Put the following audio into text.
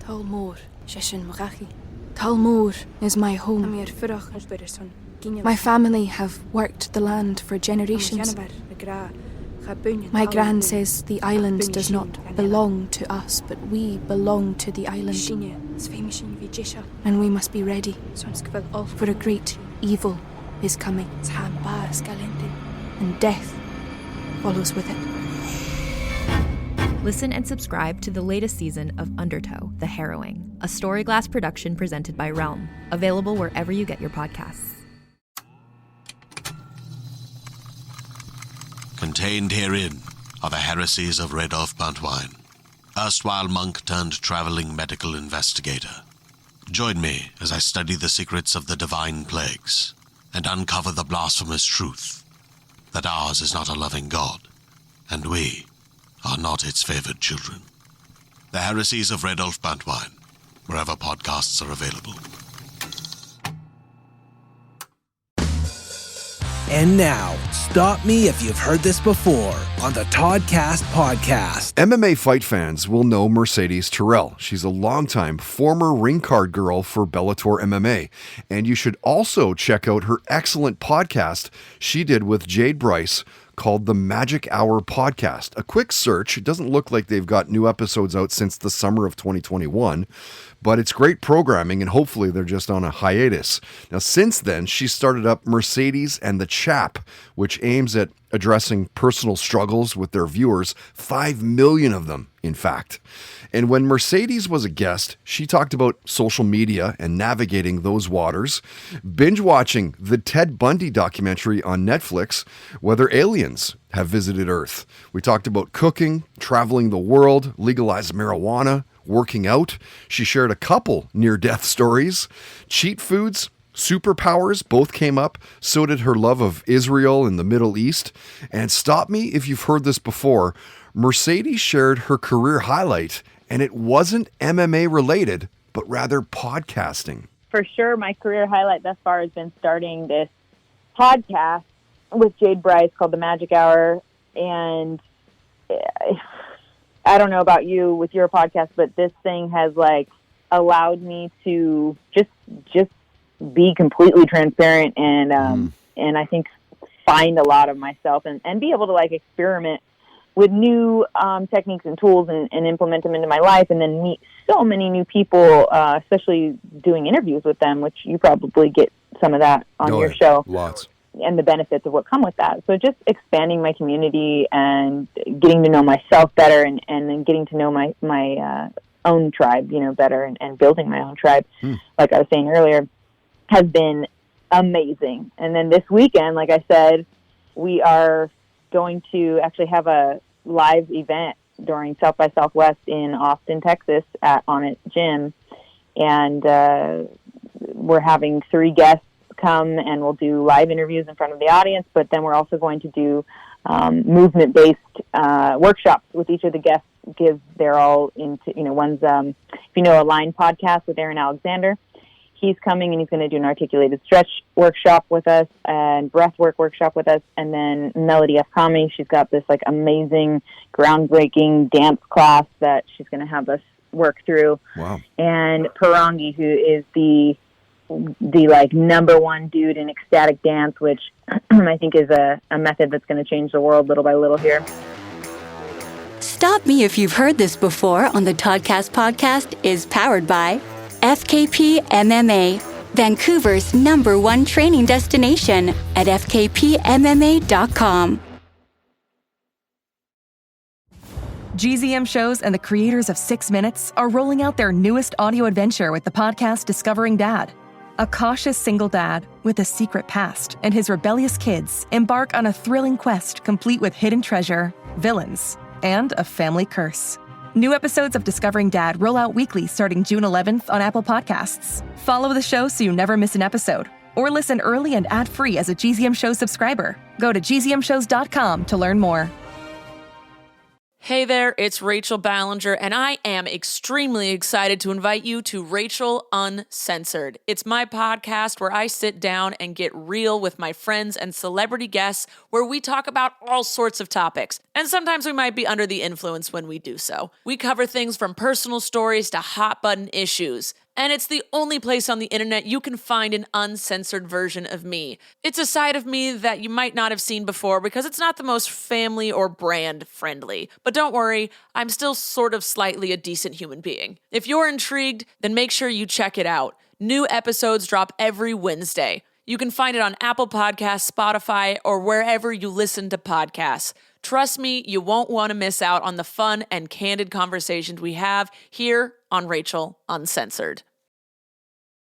Talmor, Shishin Magachi. Talmor is my home. My family have worked the land for generations. My gran says the island does not belong to us, but we belong to the island. And we must be ready, for a great evil is coming, and death follows with it. Listen and subscribe to the latest season of Undertow, The Harrowing, a Storyglass production presented by Realm, available wherever you get your podcasts. Contained herein are the heresies of Radolf Buntwine, erstwhile monk turned traveling medical investigator. Join me as I study the secrets of the divine plagues and uncover the blasphemous truth that ours is not a loving God, and we are not its favored children. The heresies of Radolf Buntwine, wherever podcasts are available. And now, stop me if you've heard this before on the Toddcast podcast. MMA fight fans will know Mercedes Terrell. She's a longtime former ring card girl for Bellator MMA. And you should also check out her excellent podcast she did with Jade Bryce called the Magic Hour Podcast. A quick search. It doesn't look like they've got new episodes out since the summer of 2021, but it's great programming, and hopefully they're just on a hiatus. Now, since then, she started up Mercedes and the Chap, which aims at addressing personal struggles with their viewers, 5 million of them, in fact. And when Mercedes was a guest, she talked about social media and navigating those waters, binge watching the Ted Bundy documentary on Netflix, whether aliens have visited Earth. We talked about cooking, traveling the world, legalized marijuana, working out. She shared a couple near-death stories, cheat foods, superpowers both came up. So did her love of Israel and the Middle East. And stop me if you've heard this before, Mercedes shared her career highlight, and it wasn't MMA related, but rather podcasting. For sure, my career highlight thus far has been starting this podcast with Jade Bryce called The Magic Hour. And I don't know about you with your podcast, but this thing has allowed me to just be completely transparent and I think find a lot of myself and be able to experiment with new techniques and tools and implement them into my life, and then meet so many new people, especially doing interviews with them, which you probably get some of that on your show. Lots. And the benefits of what come with that. So just expanding my community and getting to know myself better, and then getting to know my own tribe, better, and building my own tribe, like I was saying earlier, has been amazing. And then this weekend, like I said, we are going to actually have a live event during South by Southwest in Austin, Texas at On It Gym. And we're having 3 guests come, and we'll do live interviews in front of the audience, but then we're also going to do movement-based workshops with each of the guests. They're all into, one's, if you know, Align podcast with Aaron Alexander. He's coming, and he's going to do an articulated stretch workshop with us and breathwork workshop with us. And then Melody F. Kami, she's got this amazing, groundbreaking dance class that she's going to have us work through. Wow. And Parangi, who is the number one dude in ecstatic dance, which I think is a method that's going to change the world little by little here. Stop me if you've heard this before on the Toddcast podcast is powered by FKP MMA, Vancouver's #1 training destination at fkpmma.com. GZM Shows and the creators of 6 Minutes are rolling out their newest audio adventure with the podcast Discovering Dad. A cautious single dad with a secret past and his rebellious kids embark on a thrilling quest complete with hidden treasure, villains, and a family curse. New episodes of Discovering Dad roll out weekly starting June 11th on Apple Podcasts. Follow the show so you never miss an episode, or listen early and ad-free as a GZM Show subscriber. Go to gzmshows.com to learn more. Hey there, it's Rachel Ballinger, and I am extremely excited to invite you to Rachel Uncensored. It's my podcast where I sit down and get real with my friends and celebrity guests, where we talk about all sorts of topics. And sometimes we might be under the influence when we do so. We cover things from personal stories to hot button issues. And it's the only place on the internet you can find an uncensored version of me. It's a side of me that you might not have seen before because it's not the most family or brand friendly. But don't worry, I'm still sort of slightly a decent human being. If you're intrigued, then make sure you check it out. New episodes drop every Wednesday. You can find it on Apple Podcasts, Spotify, or wherever you listen to podcasts. Trust me, you won't want to miss out on the fun and candid conversations we have here on Rachel Uncensored.